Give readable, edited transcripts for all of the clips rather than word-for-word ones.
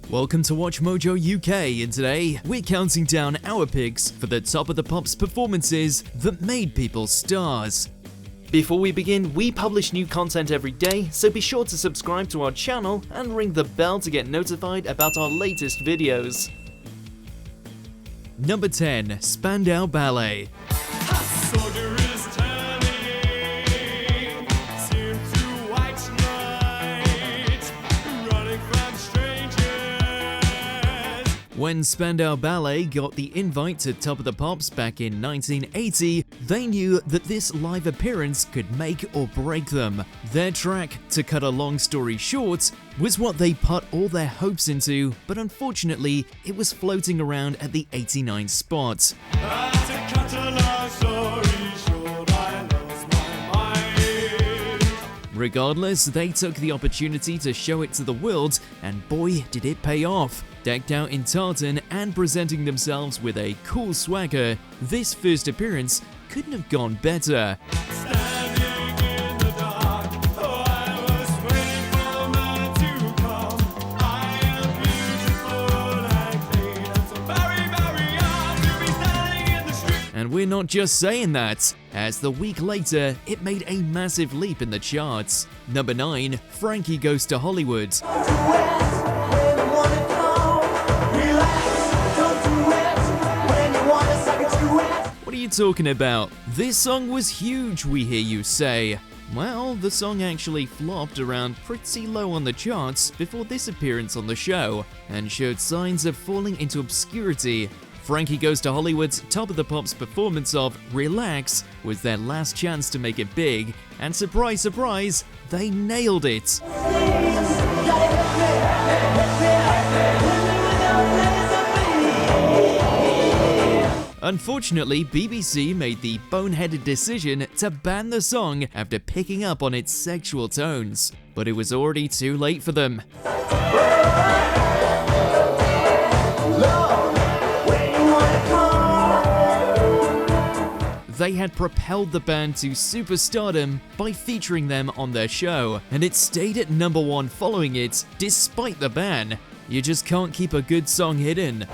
Welcome to WatchMojoUK, and today we're counting down our picks for the Top of the Pops performances that made people stars. Before we begin, we publish new content every day, so be sure to subscribe to our channel and ring the bell to get notified about our latest videos. Number 10. Spandau Ballet. When Spandau Ballet got the invite to Top of the Pops back in 1980, they knew that this live appearance could make or break them. Their track, To Cut a Long Story Short, was what they put all their hopes into, but unfortunately, it was floating around at the 89 spot. Regardless, they took the opportunity to show it to the world, and boy did it pay off. Decked out in tartan and presenting themselves with a cool swagger, this first appearance couldn't have gone better. And we're not just saying that, as the week later, it made a massive leap in the charts. Number 9, Frankie Goes to Hollywood. What are you talking about? This song was huge, we hear you say. Well, the song actually flopped around pretty low on the charts before this appearance on the show, and showed signs of falling into obscurity. Frankie Goes to Hollywood's Top of the Pops performance of Relax was their last chance to make it big, and surprise, surprise, they nailed it. Unfortunately, BBC made the boneheaded decision to ban the song after picking up on its sexual tones, but it was already too late for them. They had propelled the band to superstardom by featuring them on their show, and it stayed at number 1 following it, despite the ban. You just can't keep a good song hidden.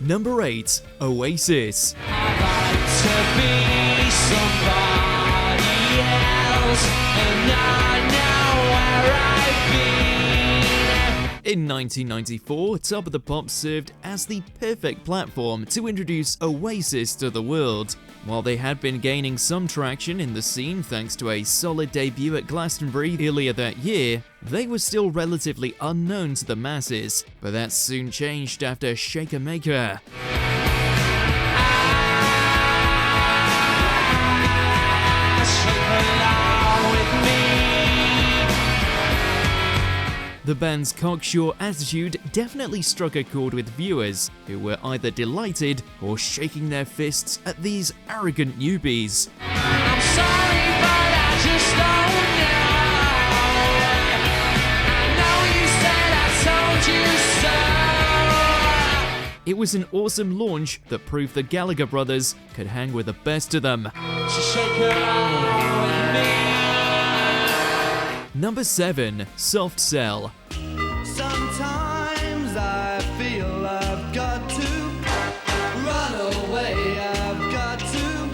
Number 8. Oasis. I'd like to be somebody else and not know where I've been. In 1994, Top of the Pops served as the perfect platform to introduce Oasis to the world. While they had been gaining some traction in the scene thanks to a solid debut at Glastonbury earlier that year, they were still relatively unknown to the masses, but that soon changed after Shaker Maker. The band's cocksure attitude definitely struck a chord with viewers, who were either delighted or shaking their fists at these arrogant newbies. I'm sorry, but I just don't know. I know you said I told you so. It was an awesome launch that proved the Gallagher brothers could hang with the best of them. So shake her out with me. Number 7. Soft Cell. Sometimes I feel I've got to run away, I've got to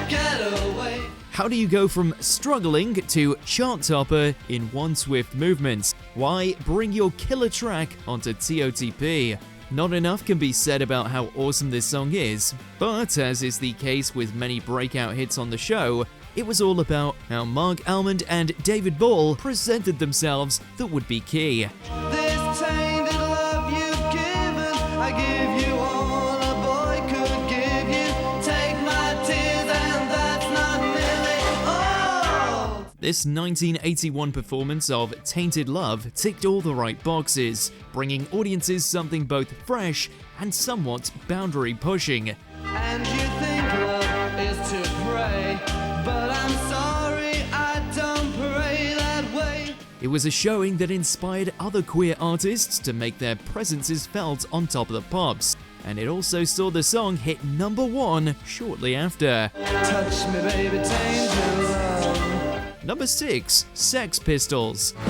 get away. How do you go from struggling to chart topper in one swift movement? Why, bring your killer track onto TOTP. Not enough can be said about how awesome this song is, but as is the case with many breakout hits on the show, it was all about how Mark Almond and David Ball presented themselves that would be key. This tainted love you've given, I give you all a boy could give you. Take my tears and that's not nearly all. This 1981 performance of Tainted Love ticked all the right boxes, bringing audiences something both fresh and somewhat boundary pushing. And you think love is to pray, but I'm sorry I don't pray that way. It was a showing that inspired other queer artists to make their presences felt on Top of the Pops. and it also saw the song hit number 1 shortly after. Touch me, baby, taint your love. Number 6, Sex Pistols. It's no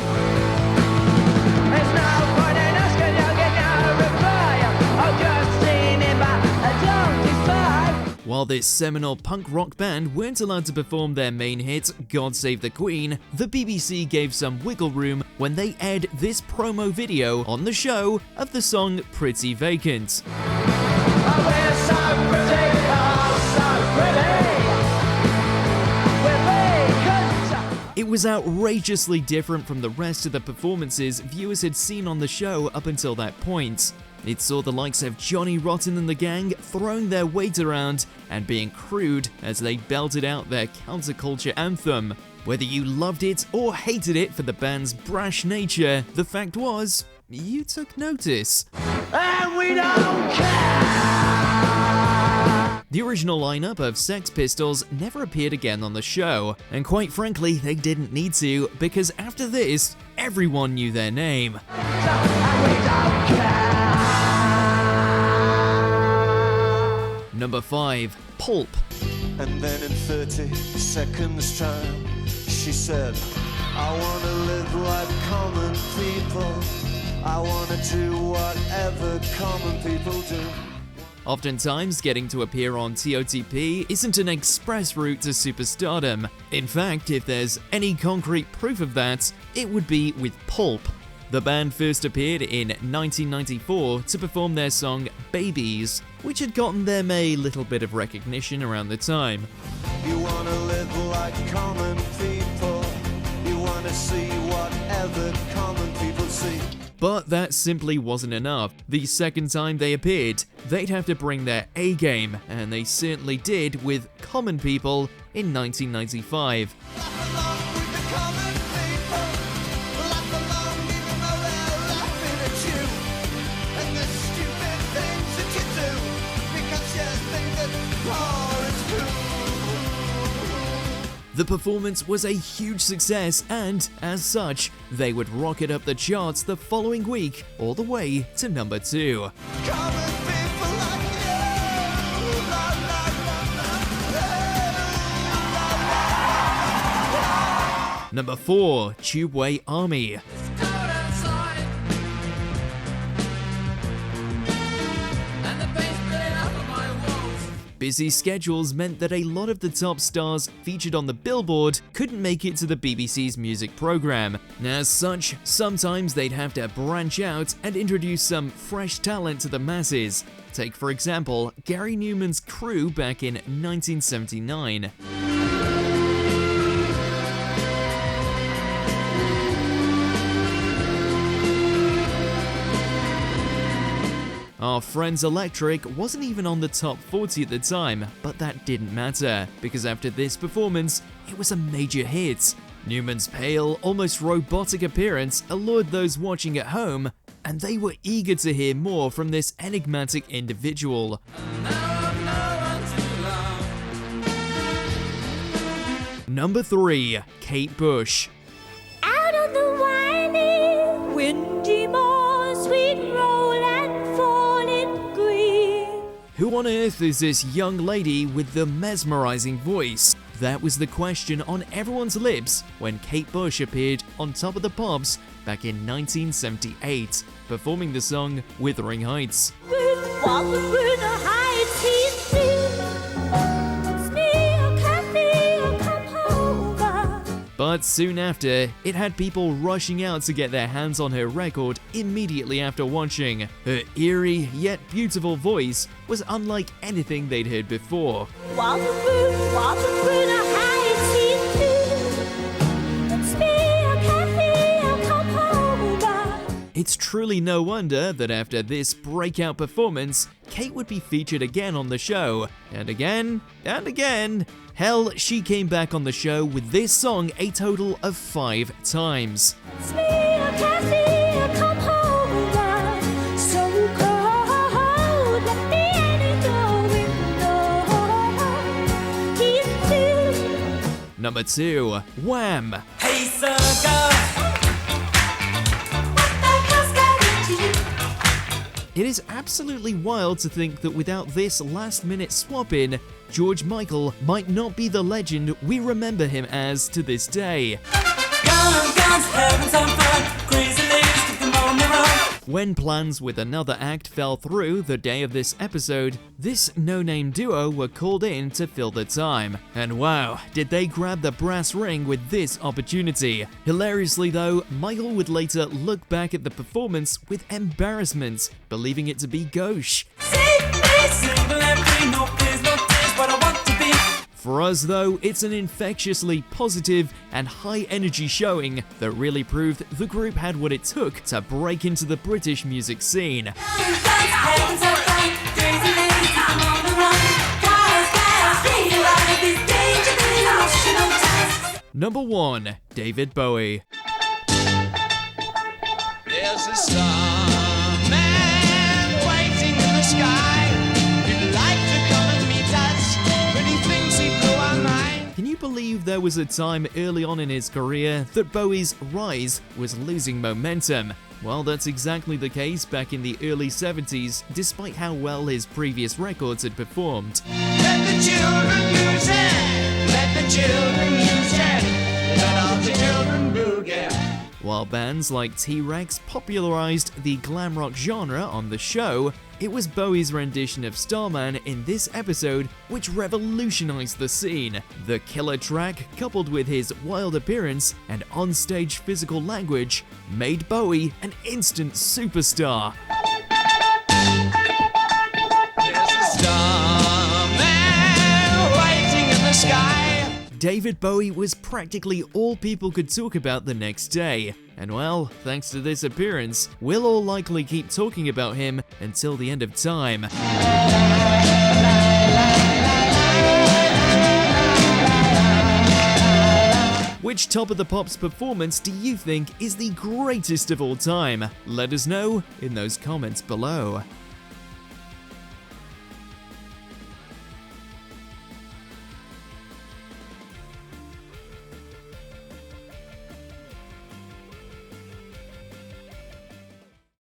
point in asking, you'll get no reply. I've just seen it, but I don't decide. While this seminal punk rock band weren't allowed to perform their main hit, God Save the Queen, the BBC gave some wiggle room when they aired this promo video on the show of the song Pretty Vacant. Oh, we're so pretty, oh, so pretty. We're vacant. It was outrageously different from the rest of the performances viewers had seen on the show up until that point. It saw the likes of Johnny Rotten and the gang throwing their weight around and being crude as they belted out their counterculture anthem. Whether you loved it or hated it for the band's brash nature, the fact was, you took notice. And we don't care. The original lineup of Sex Pistols never appeared again on the show, and quite frankly, they didn't need to, because after this, everyone knew their name. And we don't care. Number 5, Pulp. And then in 30 seconds time, she said, I wanna live like common people. I wanna do whatever common people do. Oftentimes, getting to appear on TOTP isn't an express route to superstardom. In fact, if there's any concrete proof of that, it would be with Pulp. The band first appeared in 1994 to perform their song Babies, which had gotten them a little bit of recognition around the time. You wanna live like common people. You wanna see whatever common people see. But that simply wasn't enough. The second time they appeared, they'd have to bring their A game, and they certainly did with Common People in 1995. Laugh along with the common people. Laugh along even though they're laughing at you. And the stupid things that you do. Because you think that war is cool. The performance was a huge success, and as such, they would rocket up the charts the following week, all the way to number 2. Common people like you. La, la, la, la. Number 4, Tubeway Army. Busy schedules meant that a lot of the top stars featured on the Billboard couldn't make it to the BBC's music program. As such, sometimes they'd have to branch out and introduce some fresh talent to the masses. Take, for example, Gary Numan's Crew back in 1979. Our Friends Electric wasn't even on the top 40 at the time, but that didn't matter, because after this performance, it was a major hit. Newman's pale, almost robotic appearance allured those watching at home, and they were eager to hear more from this enigmatic individual. Number 3, Kate Bush. Out of the windy, windy moors, sweet roll and falling green. Who on earth is this young lady with the mesmerizing voice? That was the question on everyone's lips when Kate Bush appeared on Top of the Pops back in 1978, performing the song Wuthering Heights. But soon after, it had people rushing out to get their hands on her record immediately after watching. Her eerie yet beautiful voice was unlike anything they'd heard before. It's truly no wonder that after this breakout performance, Kate would be featured again on the show, and again, and again. Hell, she came back on the show with this song a total of 5 times. Number 2, Wham! Hey, sucker. It is absolutely wild to think that without this last-minute swap-in, George Michael might not be the legend we remember him as to this day. When plans with another act fell through the day of this episode, this no-name duo were called in to fill the time. And wow, did they grab the brass ring with this opportunity. Hilariously though, Michael would later look back at the performance with embarrassment, believing it to be gauche. For us though, it's an infectiously positive and high-energy showing that really proved the group had what it took to break into the British music scene. Number 1. David Bowie. There's a starman waiting in the sky. He'd like to come and meet us, but he thinks he blew our mind. Can you believe there was a time early on in his career that Bowie's rise was losing momentum? Well, that's exactly the case back in the early 70s, despite how well his previous records had performed. Let the children use it. Let the children use it. Let all the children boogie. While bands like T-Rex popularized the glam rock genre on the show, it was Bowie's rendition of Starman in this episode which revolutionized the scene. The killer track, coupled with his wild appearance and onstage physical language, made Bowie an instant superstar. There's a starman waiting in the sky. David Bowie was practically all people could talk about the next day. And well, thanks to this appearance, we'll all likely keep talking about him until the end of time. Which Top of the Pops performance do you think is the greatest of all time? Let us know in those comments below.